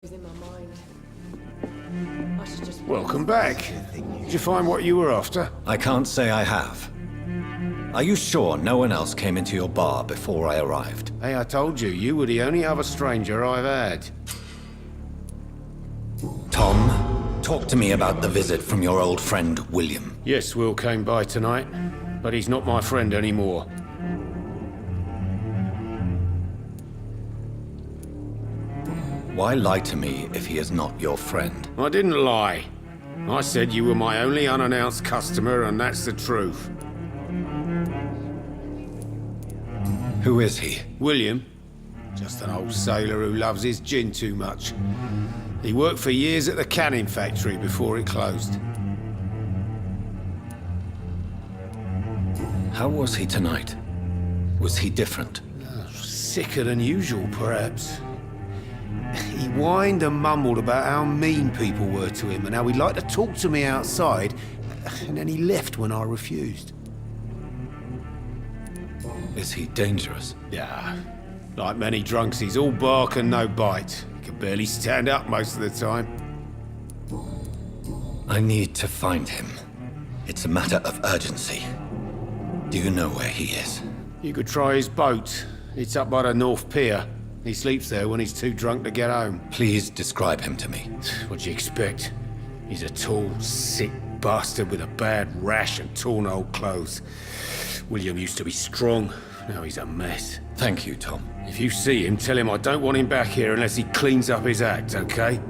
in my mind. I should just... Welcome back. Did you find what you were after? I can't say I have. Are you sure no one else came into your bar before I arrived? Hey, I told you, you were the only other stranger I've had. Tom, talk to me about the visit from your old friend, William. Yes, Will came by tonight, but he's not my friend anymore. Why lie to me if he is not your friend? I didn't lie. I said you were my only unannounced customer, and that's the truth. Who is he? William? Just an old sailor who loves his gin too much. He worked for years at the canning factory before it closed. How was he tonight? Was he different? Sicker than usual, perhaps. He whined and mumbled about how mean people were to him and how he'd like to talk to me outside, and then he left when I refused. Is he dangerous? Yeah, like many drunks, he's all bark and no bite. He can barely stand up most of the time. I need to find him. It's a matter of urgency. Do you know where he is? You could try his boat. It's up by the North Pier. He sleeps there when he's too drunk to get home. Please describe him to me. What'd you expect? He's a tall, sick bastard with a bad rash and torn old clothes. William used to be strong. Now he's a mess. Thank you, Tom. If you see him, tell him I don't want him back here unless he cleans up his act, okay?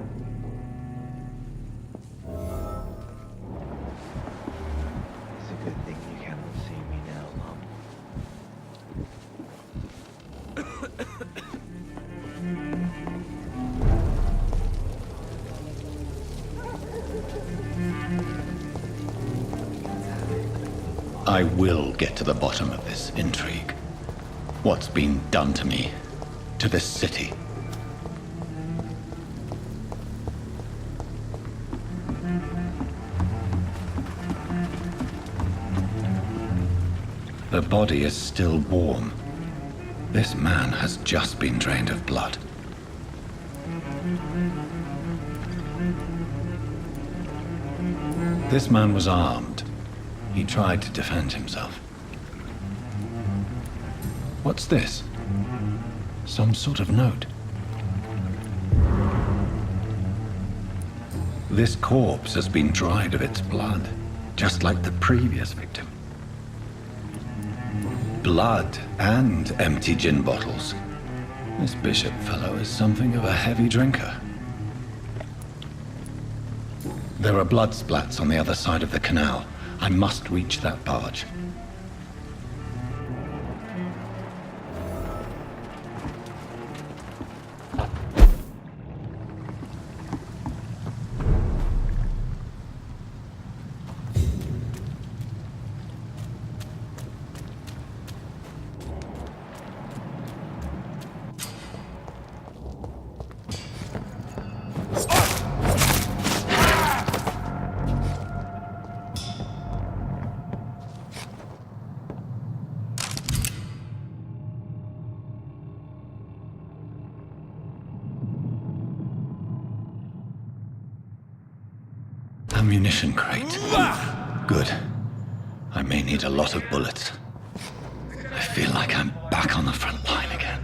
It's a good thing you cannot see me now, Mum. I will get to the bottom of this intrigue. What's been done to me, to this city. The body is still warm. This man has just been drained of blood. This man was armed. He tried to defend himself. What's this? Some sort of note. This corpse has been dried of its blood, just like the previous victim. Blood and empty gin bottles. This bishop fellow is something of a heavy drinker. There are blood splats on the other side of the canal. I must reach that barge. Ammunition crate. Good. I may need a lot of bullets. I feel like I'm back on the front line again.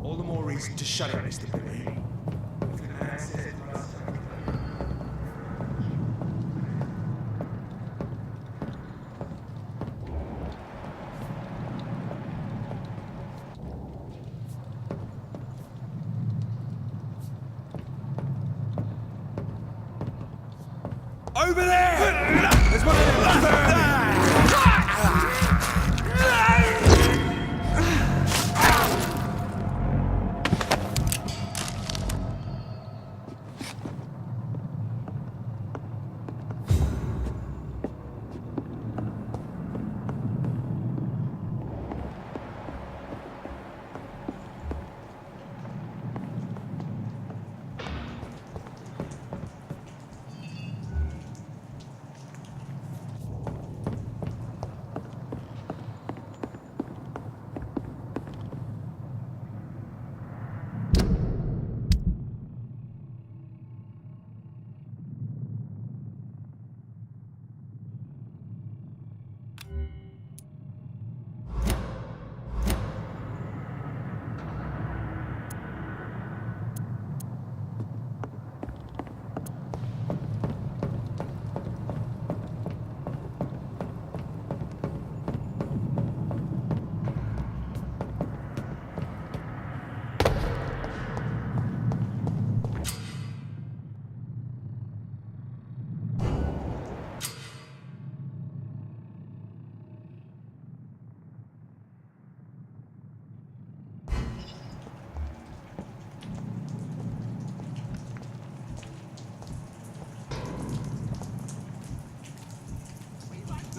All the more reason to shut it, Mr. Billy. Over there! There's one of them!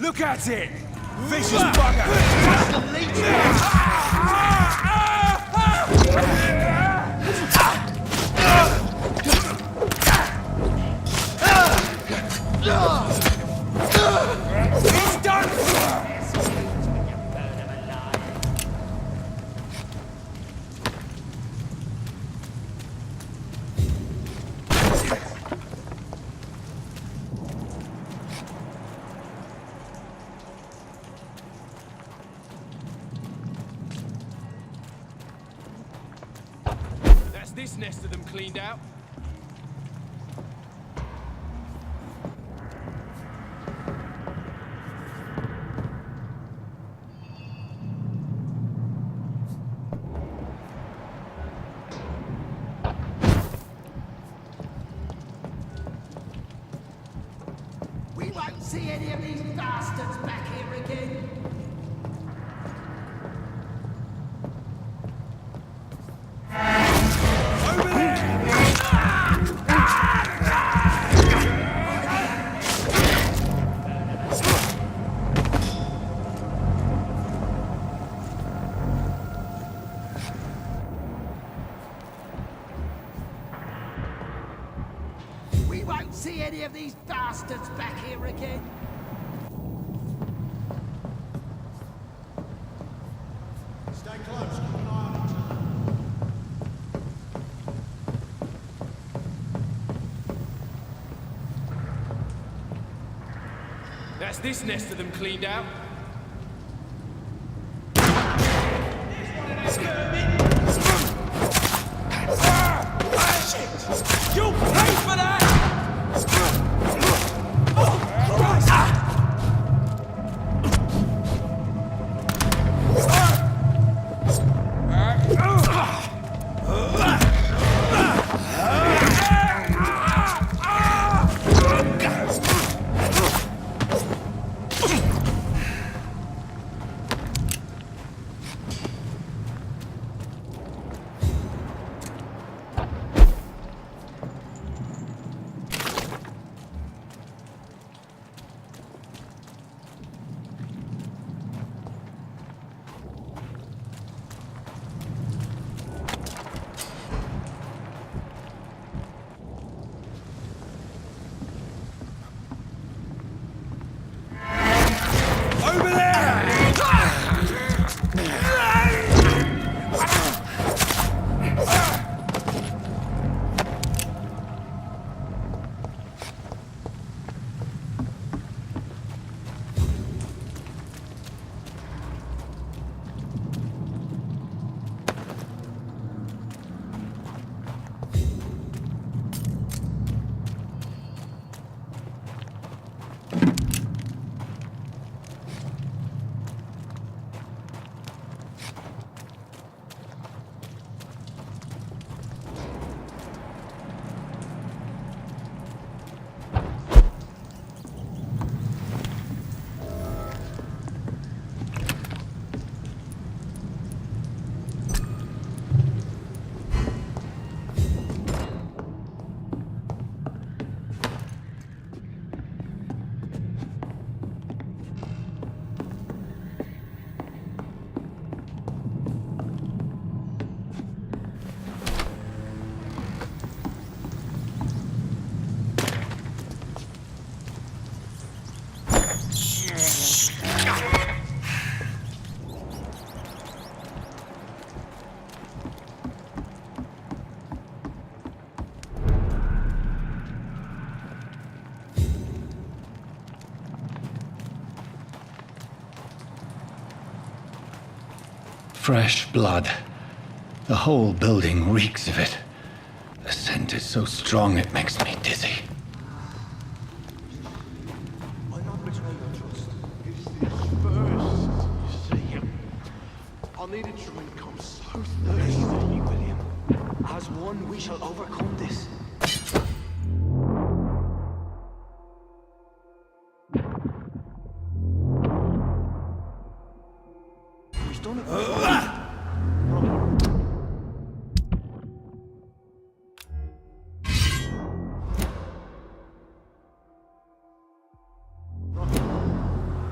Look at it! Vicious bugger! He's done! That's this nest of them cleaned out. We won't see any of these bastards back here again. We won't see any of these bastards back here again. Stay close, keep an eye on each other. That's this nest of them cleaned out. You'll pay for that! Oh, Christ! Fresh blood. The whole building reeks of it. The scent is so strong it makes me dizzy. I'll not betray your trust. It's this first, you see. I'll need a drink. I'm so thirsty, William. As one, we shall overcome this. He's done it before.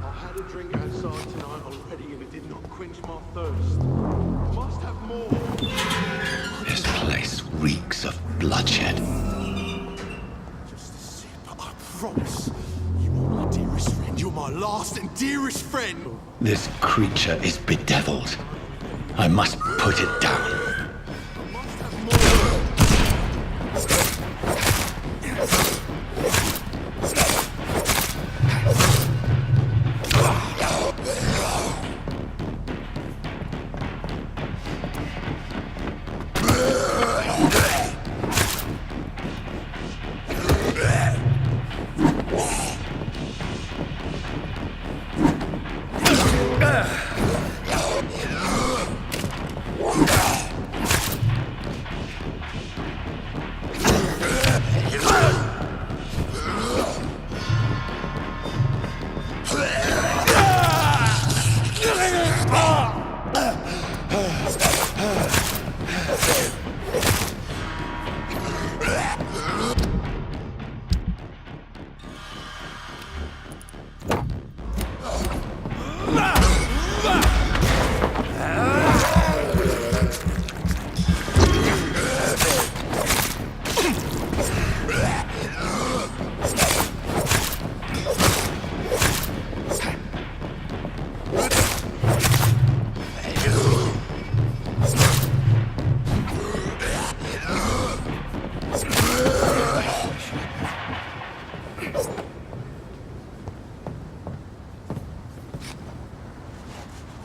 I had a drink outside tonight already and it did not quench my thirst. Must have more. This place reeks of bloodshed. Just a sip, I promise. You are my dearest friend. You're my last and dearest friend. This creature is bedeviled. I must put it down. Must have more.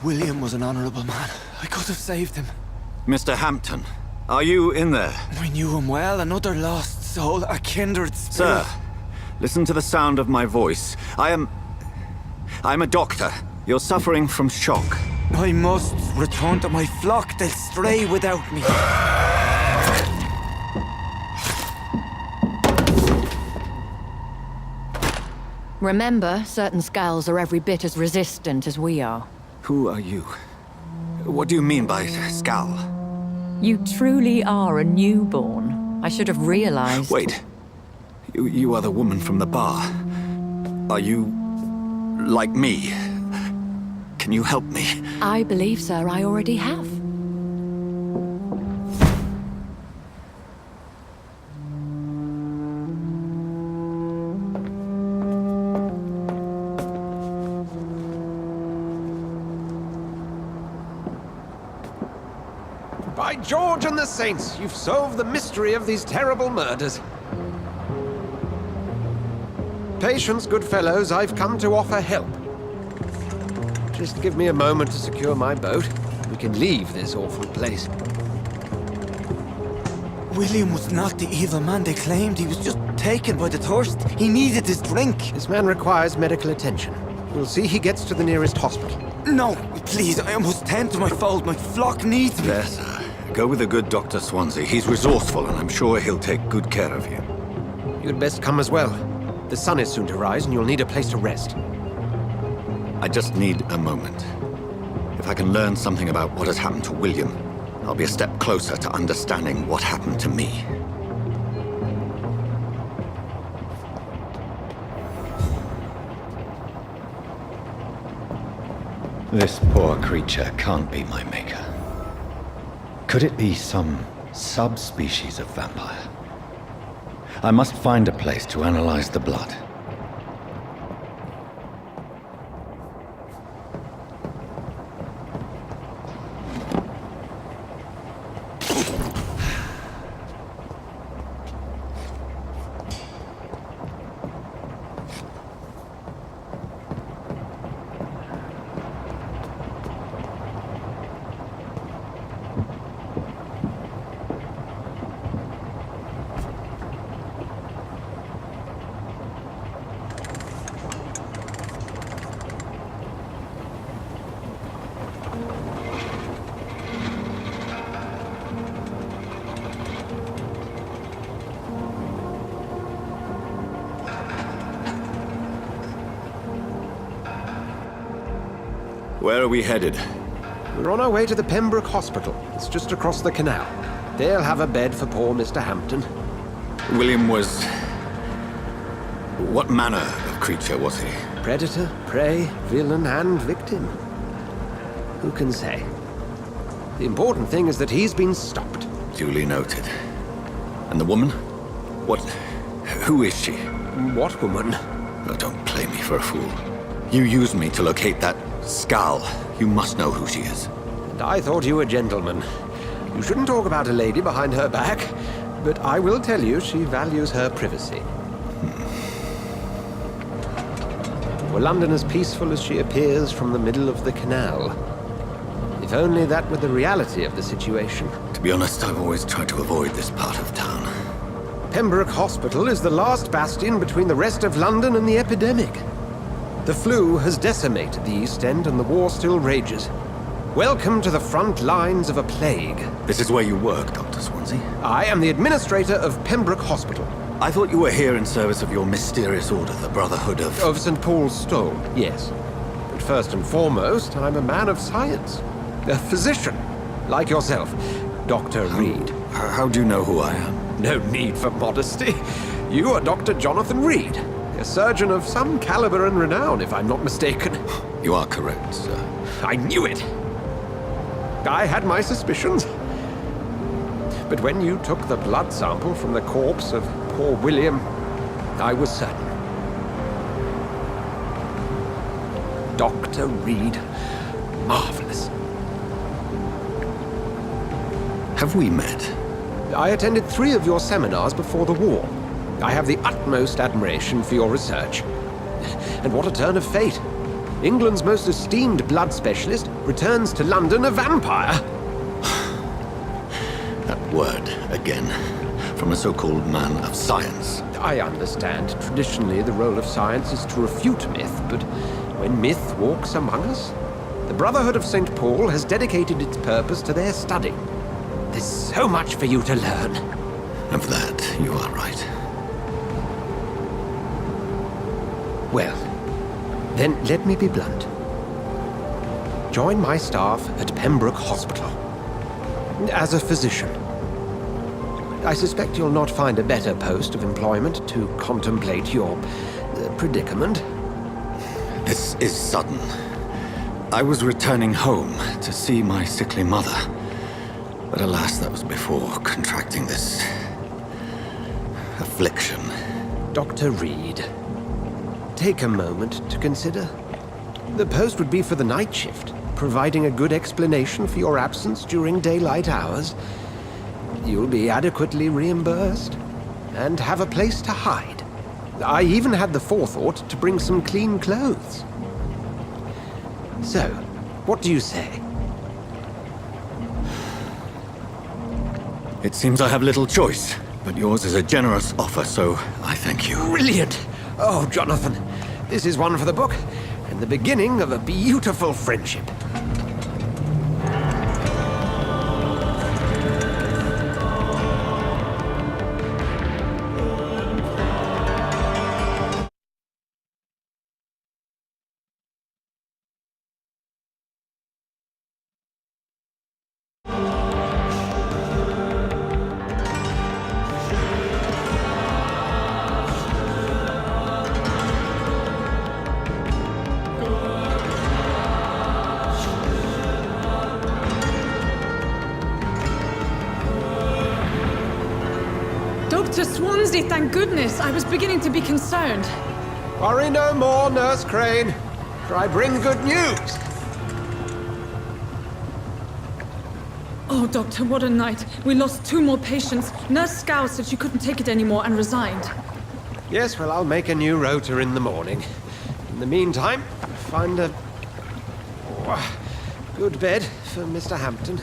William was an honorable man. I could have saved him. Mr. Hampton, are you in there? I knew him well, another lost soul, a kindred spirit. Sir, listen to the sound of my voice. I'm a doctor. You're suffering from shock. I must return to my flock. They'll stray without me. Remember, certain skulls are every bit as resistant as we are. Who are you? What do you mean by scowl? You truly are a newborn. I should have realized. Wait. You are the woman from the bar. Are you like me? Can you help me? I believe, sir, I already have. By George and the Saints, you've solved the mystery of these terrible murders. Patience, good fellows, I've come to offer help. Just give me a moment to secure my boat. We can leave this awful place. William was not the evil man they claimed. He was just taken by the thirst. He needed his drink. This man requires medical attention. We'll see he gets to the nearest hospital. No, please, I must tend to my fold. My flock needs me. There, sir. Go with the good Dr. Swansea. He's resourceful, and I'm sure he'll take good care of you. You'd best come as well. The sun is soon to rise, and you'll need a place to rest. I just need a moment. If I can learn something about what has happened to William, I'll be a step closer to understanding what happened to me. This poor creature can't be my maker. Could it be some subspecies of vampire? I must find a place to analyze the blood. Where are we headed? We're on our way to the Pembroke Hospital. It's just across the canal. They'll have a bed for poor Mr. Hampton. William was... What manner of creature was he? Predator, prey, villain, and victim. Who can say? The important thing is that he's been stopped. Duly noted. And the woman? What... who is she? What woman? Oh, don't play me for a fool. You used me to locate that skull. You must know who she is. And I thought you a gentleman. You shouldn't talk about a lady behind her back, but I will tell you she values her privacy. Were London as peaceful as she appears from the middle of the canal? If only that were the reality of the situation. To be honest, I've always tried to avoid this part of town. Pembroke Hospital is the last bastion between the rest of London and the epidemic. The flu has decimated the East End and the war still rages. Welcome to the front lines of a plague. This is where you work, Dr. Swansea? I am the administrator of Pembroke Hospital. I thought you were here in service of your mysterious order, the Brotherhood of... Of St. Paul's Stole, yes. But first and foremost, I'm a man of science. A physician, like yourself, Dr. Reed. How do you know who I am? No need for modesty. You are Dr. Jonathan Reed, a surgeon of some caliber and renown, if I'm not mistaken. You are correct, sir. I knew it! I had my suspicions. But when you took the blood sample from the corpse of poor William, I was certain. Dr. Reed, marvelous. Have we met? I attended 3 of your seminars before the war. I have the utmost admiration for your research. And what a turn of fate. England's most esteemed blood specialist returns to London a vampire. That word, again. From a so-called man of science. I understand. Traditionally, the role of science is to refute myth, but when myth walks among us, the Brotherhood of St. Paul has dedicated its purpose to their study. There's so much for you to learn. Of that, you are right. Well, then let me be blunt. Join my staff at Pembroke Hospital. As a physician. I suspect you'll not find a better post of employment to contemplate your predicament. This is sudden. I was returning home to see my sickly mother. But alas, that was before contracting this... affliction. Dr. Reed, take a moment to consider. The post would be for the night shift, providing a good explanation for your absence during daylight hours. You'll be adequately reimbursed, and have a place to hide. I even had the forethought to bring some clean clothes. So, what do you say? It seems I have little choice, but yours is a generous offer, so I thank you. Brilliant! Oh, Jonathan, this is one for the book, and the beginning of a beautiful friendship. Dr. Swansea, thank goodness. I was beginning to be concerned. Worry no more, Nurse Crane, for I bring good news. Oh, Doctor, what a night. We lost 2 more patients. Nurse Scow said she couldn't take it anymore and resigned. Yes, well, I'll make a new rota in the morning. In the meantime, find a good bed for Mr. Hampton.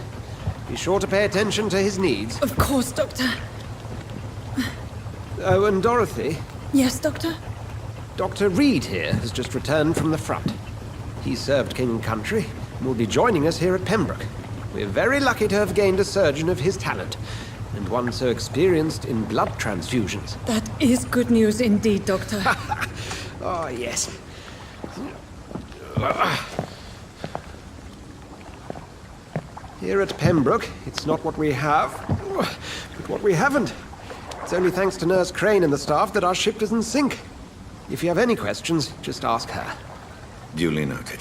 Be sure to pay attention to his needs. Of course, Doctor. Oh, and Dorothy? Yes, Doctor? Dr. Reed here has just returned from the front. He served King and Country and will be joining us here at Pembroke. We're very lucky to have gained a surgeon of his talent, and one so experienced in blood transfusions. That is good news indeed, Doctor. Oh, yes. Here at Pembroke, it's not what we have, but what we haven't. It's only thanks to Nurse Crane and the staff that our ship doesn't sink. If you have any questions, just ask her. Duly noted.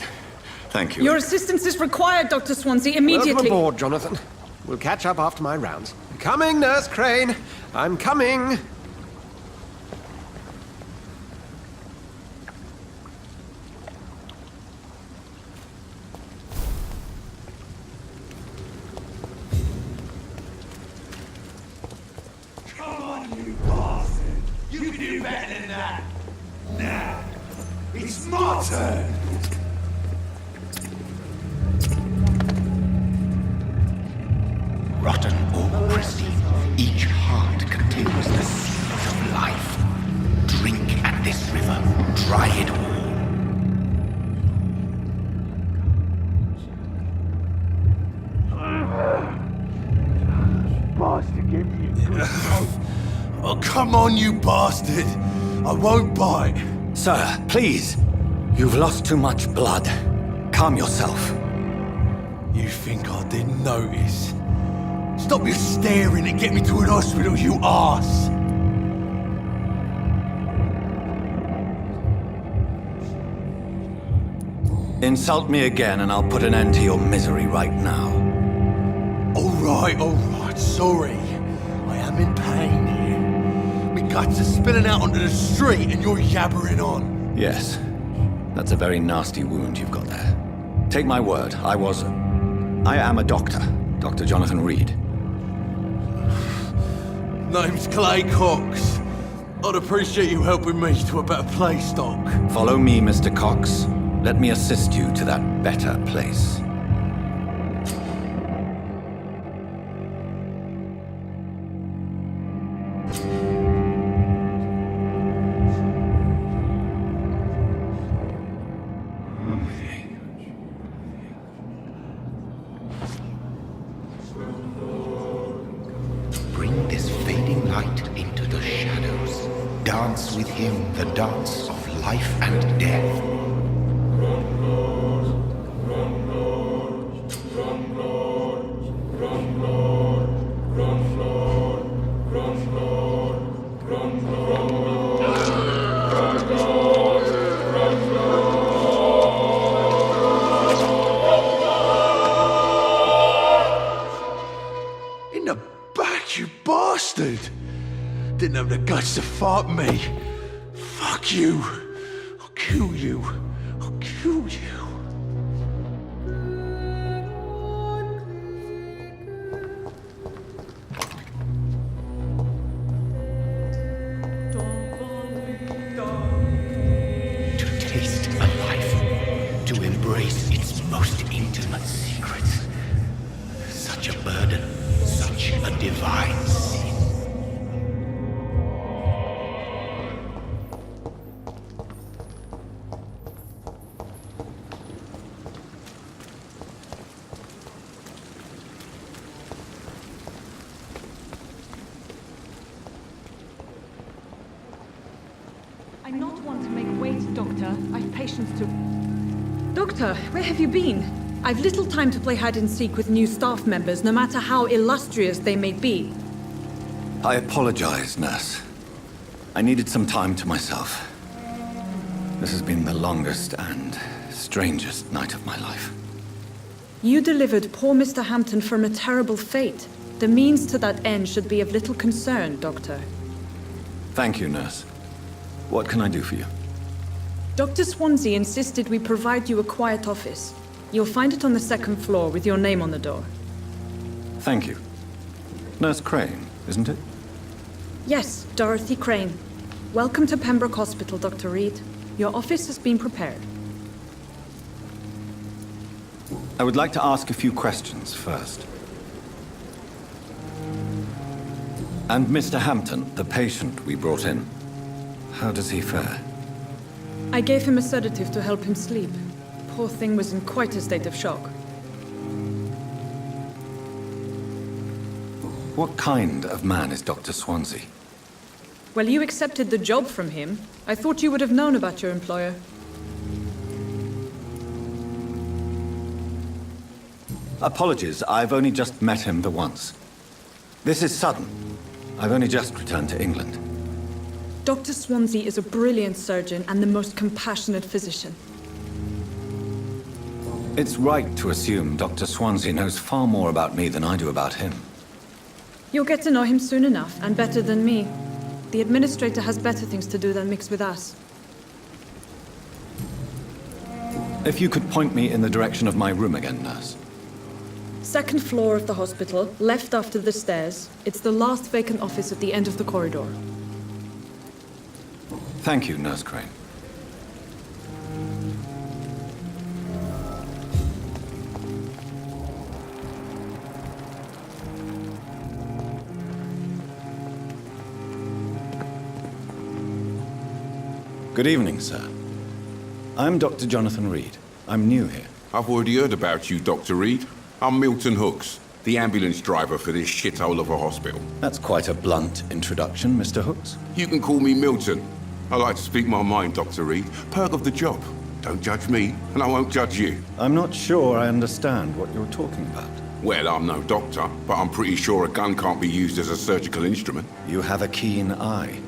Thank you. Your assistance is required, Dr. Swansea, immediately. Welcome aboard, Jonathan. We'll catch up after my rounds. Coming, Nurse Crane. I'm coming. Come on, you bastard! You can do better than that! Now, it's my turn! Rotten or pristine, each heart contains the seeds of life. Drink at this river, dry it all. Bastard, give me a good Oh, come on, you bastard! I won't bite! Sir, please. You've lost too much blood. Calm yourself. You think I didn't notice? Stop your staring and get me to an hospital, you arse! Insult me again and I'll put an end to your misery right now. Alright, sorry. I am in pain here. My guts are spilling out onto the street and you're yabbering on. Yes. That's a very nasty wound you've got there. Take my word, I am a doctor. Dr. Jonathan Reed. Name's Clay Cox. I'd appreciate you helping me to a better place, Doc. Follow me, Mr. Cox. Let me assist you to that better place. Bring this fading light into the shadows. Dance with him the dance of life and death. In the back, you bastard! Didn't have the guts to fight me. Fuck you. I'll kill you. I'll kill you. To taste a life, to embrace its most intimate secrets. Such a burden, such a divine sin. I not want to make wait, Doctor. I've patients to... Doctor, where have you been? I've little time to play hide-and-seek with new staff members, no matter how illustrious they may be. I apologize, nurse. I needed some time to myself. This has been the longest and strangest night of my life. You delivered poor Mr. Hampton from a terrible fate. The means to that end should be of little concern, Doctor. Thank you, nurse. What can I do for you? Dr. Swansea insisted we provide you a quiet office. You'll find it on the second floor with your name on the door. Thank you. Nurse Crane, isn't it? Yes, Dorothy Crane. Welcome to Pembroke Hospital, Dr. Reed. Your office has been prepared. I would like to ask a few questions first. And Mr. Hampton, the patient we brought in, how does he fare? I gave him a sedative to help him sleep. Poor thing was in quite a state of shock. What kind of man is Dr. Swansea? Well, you accepted the job from him. I thought you would have known about your employer. Apologies, I've only just met him the once. This is sudden. I've only just returned to England. Dr. Swansea is a brilliant surgeon and the most compassionate physician. It's right to assume Dr. Swansea knows far more about me than I do about him. You'll get to know him soon enough, and better than me. The administrator has better things to do than mix with us. If you could point me in the direction of my room again, nurse. Second floor of the hospital, left after the stairs. It's the last vacant office at the end of the corridor. Thank you, Nurse Crane. Good evening, sir. I'm Dr. Jonathan Reed. I'm new here. I've already heard about you, Dr. Reed. I'm Milton Hooks, the ambulance driver for this shithole of a hospital. That's quite a blunt introduction, Mr. Hooks. You can call me Milton. I like to speak my mind, Dr. Reed. Perk of the job. Don't judge me, and I won't judge you. I'm not sure I understand what you're talking about. Well, I'm no doctor, but I'm pretty sure a gun can't be used as a surgical instrument. You have a keen eye.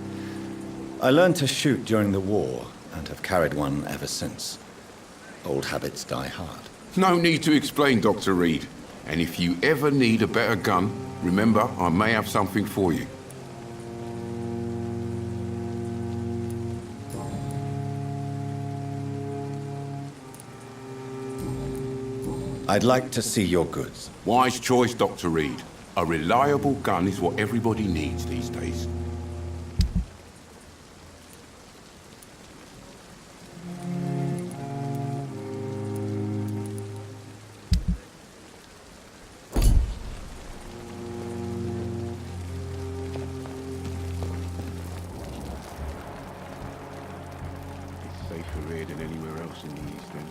I learned to shoot during the war, and have carried one ever since. Old habits die hard. No need to explain, Dr. Reed. And if you ever need a better gun, remember, I may have something for you. I'd like to see your goods. Wise choice, Dr. Reed. A reliable gun is what everybody needs these days. Safer here than anywhere else in the East End.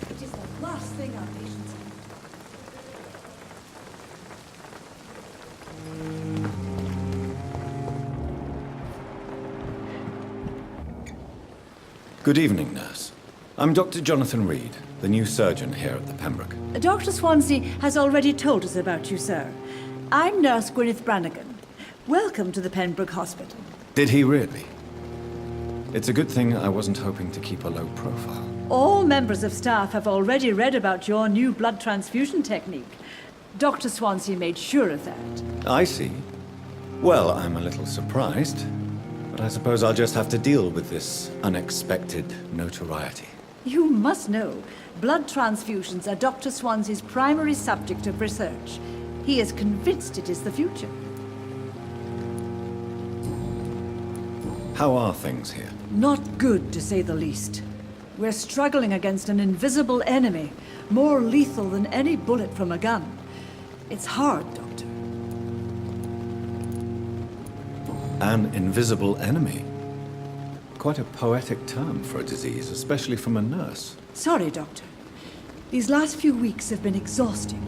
It is the last thing our patients need. Good evening, nurse. I'm Dr. Jonathan Reed, the new surgeon here at the Pembroke. Dr. Swansea has already told us about you, sir. I'm Nurse Gwyneth Brannigan. Welcome to the Pembroke Hospital. Did he really? It's a good thing I wasn't hoping to keep a low profile. All members of staff have already read about your new blood transfusion technique. Dr. Swansea made sure of that. I see. Well, I'm a little surprised, but I suppose I'll just have to deal with this unexpected notoriety. You must know, blood transfusions are Dr. Swansea's primary subject of research. He is convinced it is the future. How are things here? Not good, to say the least. We're struggling against an invisible enemy, more lethal than any bullet from a gun. It's hard, Doctor. An invisible enemy? Quite a poetic term for a disease, especially from a nurse. Sorry, Doctor. These last few weeks have been exhausting.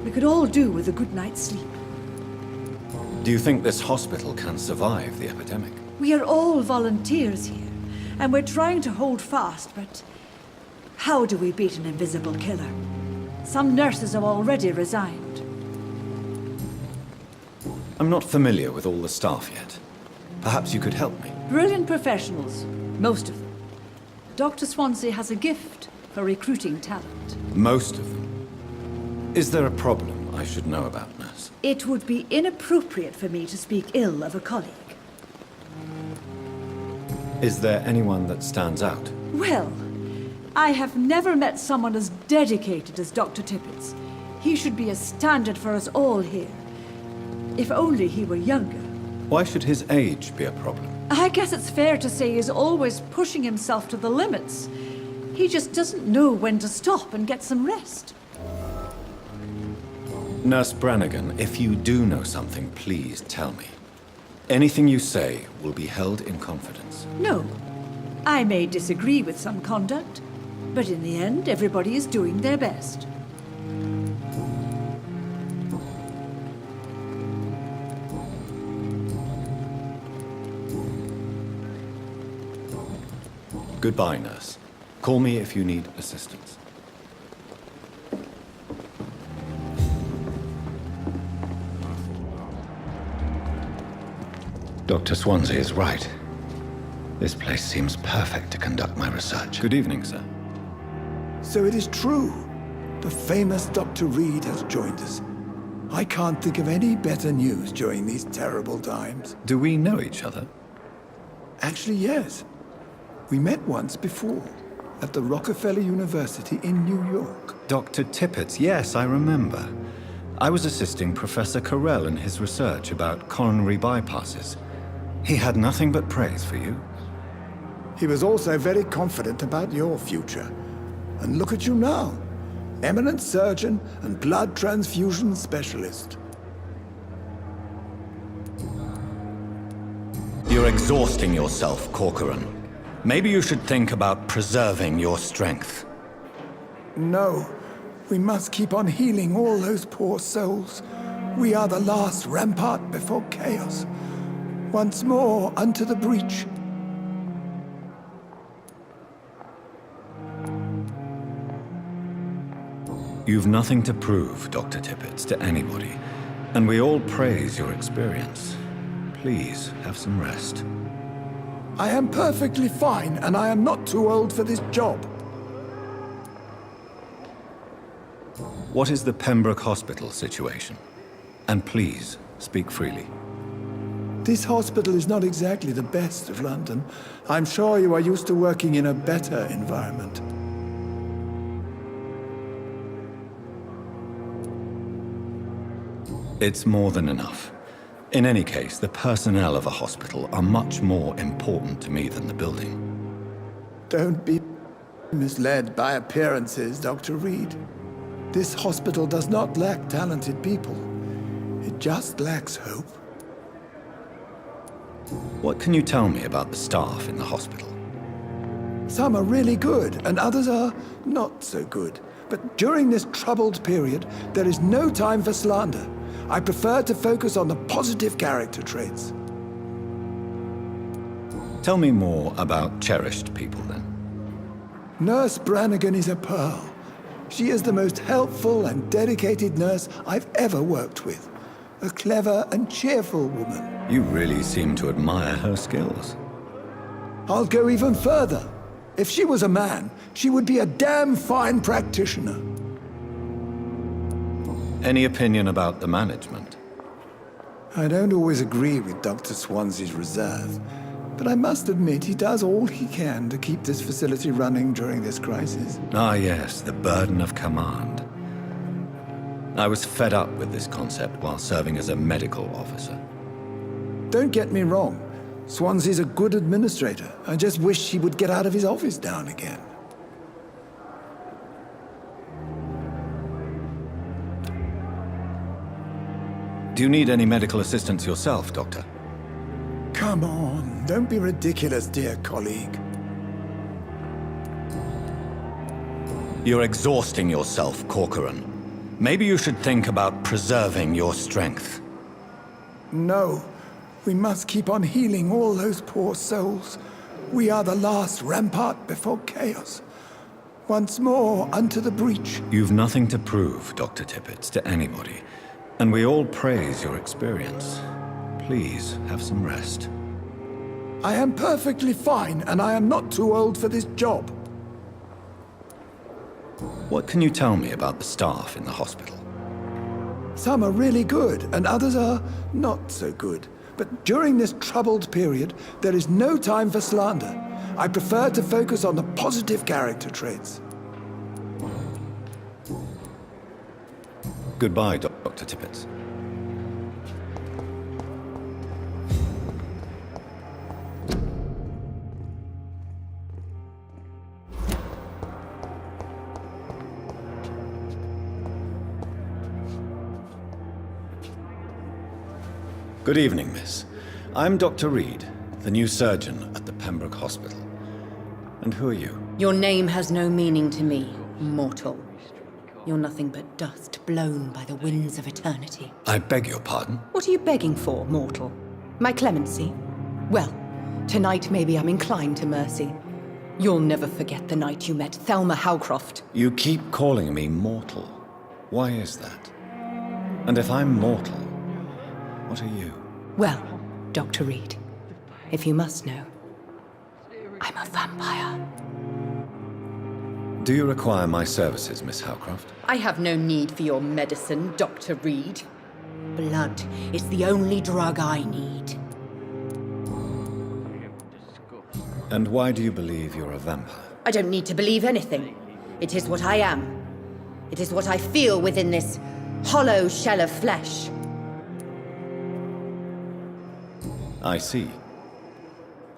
We could all do with a good night's sleep. Do you think this hospital can survive the epidemic? We are all volunteers here, and we're trying to hold fast, but how do we beat an invisible killer? Some nurses have already resigned. I'm not familiar with all the staff yet. Perhaps you could help me. Brilliant professionals, most of them. Dr. Swansea has a gift for recruiting talent. Most of them. Is there a problem I should know about, nurse? It would be inappropriate for me to speak ill of a colleague. Is there anyone that stands out? Well, I have never met someone as dedicated as Dr. Tippett's. He should be a standard for us all here. If only he were younger. Why should his age be a problem? I guess it's fair to say he's always pushing himself to the limits. He just doesn't know when to stop and get some rest. Nurse Brannigan, if you do know something, please tell me. Anything you say will be held in confidence. No. I may disagree with some conduct, but in the end, everybody is doing their best. Goodbye, nurse. Call me if you need assistance. Dr. Swansea is right. This place seems perfect to conduct my research. Good evening, sir. So it is true. The famous Dr. Reed has joined us. I can't think of any better news during these terrible times. Do we know each other? Actually, yes. We met once before, at the Rockefeller University in New York. Dr. Tippett, yes, I remember. I was assisting Professor Carell in his research about coronary bypasses. He had nothing but praise for you. He was also very confident about your future. And look at you now. Eminent surgeon and blood transfusion specialist. You're exhausting yourself, Corcoran. Maybe you should think about preserving your strength. No. We must keep on healing all those poor souls. We are the last rampart before chaos. Once more unto the breach. You've nothing to prove, Dr. Tippett, to anybody. And we all praise your experience. Please, have some rest. I am perfectly fine, and I am not too old for this job. What is the Pembroke Hospital situation? And please, speak freely. This hospital is not exactly the best of London. I'm sure you are used to working in a better environment. It's more than enough. In any case, the personnel of a hospital are much more important to me than the building. Don't be misled by appearances, Dr. Reed. This hospital does not lack talented people. It just lacks hope. What can you tell me about the staff in the hospital? Some are really good, and others are not so good. But during this troubled period, there is no time for slander. I prefer to focus on the positive character traits. Tell me more about cherished people, then. Nurse Brannigan is a pearl. She is the most helpful and dedicated nurse I've ever worked with. A clever and cheerful woman. You really seem to admire her skills. I'll go even further. If she was a man, she would be a damn fine practitioner. Any opinion about the management? I don't always agree with Dr. Swansea's reserve, but I must admit he does all he can to keep this facility running during this crisis. Ah, yes, the burden of command. I was fed up with this concept while serving as a medical officer. Don't get me wrong. Swansea's a good administrator. I just wish he would get out of his office now and again. Do you need any medical assistance yourself, Doctor? Come on, don't be ridiculous, dear colleague. You're exhausting yourself, Corcoran. Maybe you should think about preserving your strength. No, we must keep on healing all those poor souls. We are the last rampart before chaos. Once more unto the breach. You've nothing to prove, Dr. Tippett, to anybody. And we all praise your experience. Please, have some rest. I am perfectly fine, and I am not too old for this job. What can you tell me about the staff in the hospital? Some are really good, and others are not so good. But during this troubled period, there is no time for slander. I prefer to focus on the positive character traits. Goodbye, Dr. Tippett. Good evening, miss. I'm Dr. Reed, the new surgeon at the Pembroke Hospital. And who are you? Your name has no meaning to me, mortal. You're nothing but dust blown by the winds of eternity. I beg your pardon? What are you begging for, mortal? My clemency? Well, tonight maybe I'm inclined to mercy. You'll never forget the night you met Thelma Howcroft. You keep calling me mortal. Why is that? And if I'm mortal, what are you? Well, Dr. Reed, if you must know, I'm a vampire. Do you require my services, Miss Howcroft? I have no need for your medicine, Dr. Reed. Blood is the only drug I need. And why do you believe you're a vampire? I don't need to believe anything. It is what I am. It is what I feel within this hollow shell of flesh. I see.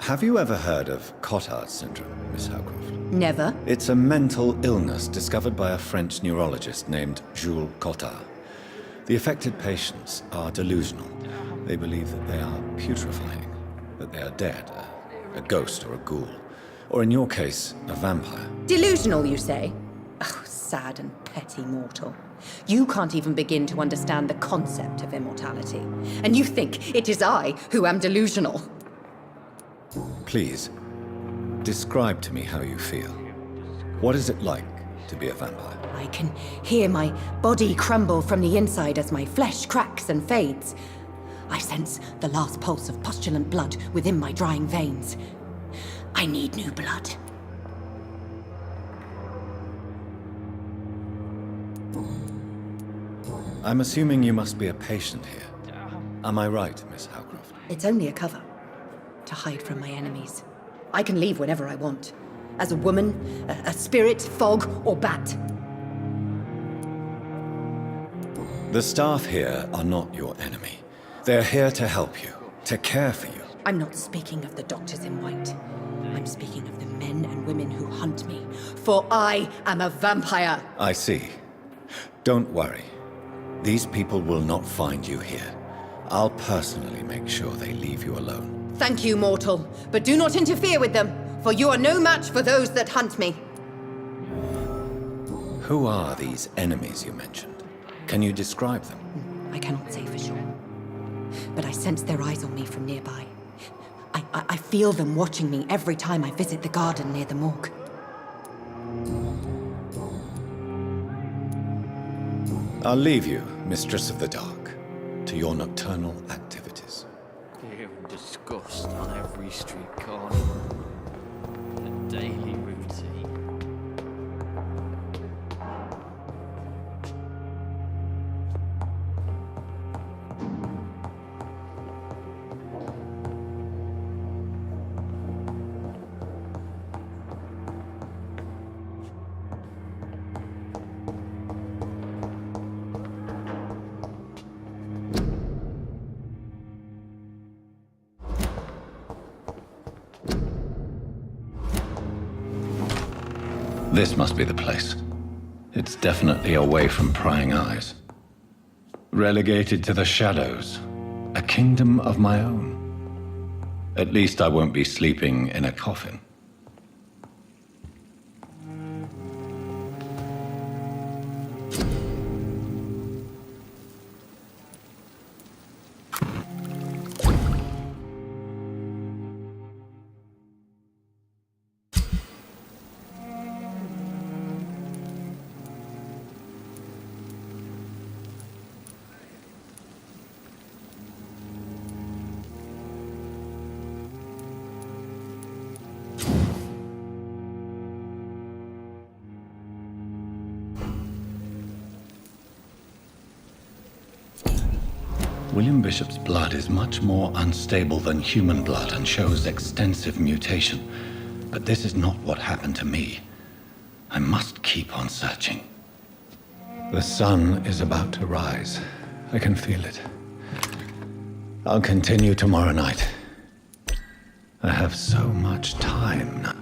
Have you ever heard of Cotard syndrome, Miss Howcroft? Never. It's a mental illness discovered by a French neurologist named Jules Cotard. The affected patients are delusional. They believe that they are putrefying, that they are dead, a ghost or a ghoul. Or in your case, a vampire. Delusional, you say? Oh, sad and petty mortal. You can't even begin to understand the concept of immortality. And you think it is I who am delusional. Please, describe to me how you feel. What is it like to be a vampire? I can hear my body crumble from the inside as my flesh cracks and fades. I sense the last pulse of postulant blood within my drying veins. I need new blood. I'm assuming you must be a patient here. Am I right, Miss Howcroft? It's only a cover. To hide from my enemies. I can leave whenever I want. As a woman, a spirit, fog, or bat. The staff here are not your enemy. They're here to help you, to care for you. I'm not speaking of the doctors in white. I'm speaking of the men and women who hunt me. For I am a vampire. I see. Don't worry. These people will not find you here. I'll personally make sure they leave you alone. Thank you, mortal. But do not interfere with them, for you are no match for those that hunt me. Who are these enemies you mentioned? Can you describe them? I cannot say for sure. But I sense their eyes on me from nearby. I feel them watching me every time I visit the garden near the morgue. I'll leave you, Mistress of the Dark, to your nocturnal activities. Fear and disgust on every street corner. A daily routine. This must be the place. It's definitely away from prying eyes. Relegated to the shadows. A kingdom of my own. At least I won't be sleeping in a coffin. William Bishop's blood is much more unstable than human blood and shows extensive mutation. But this is not what happened to me. I must keep on searching. The sun is about to rise. I can feel it. I'll continue tomorrow night. I have so much time now.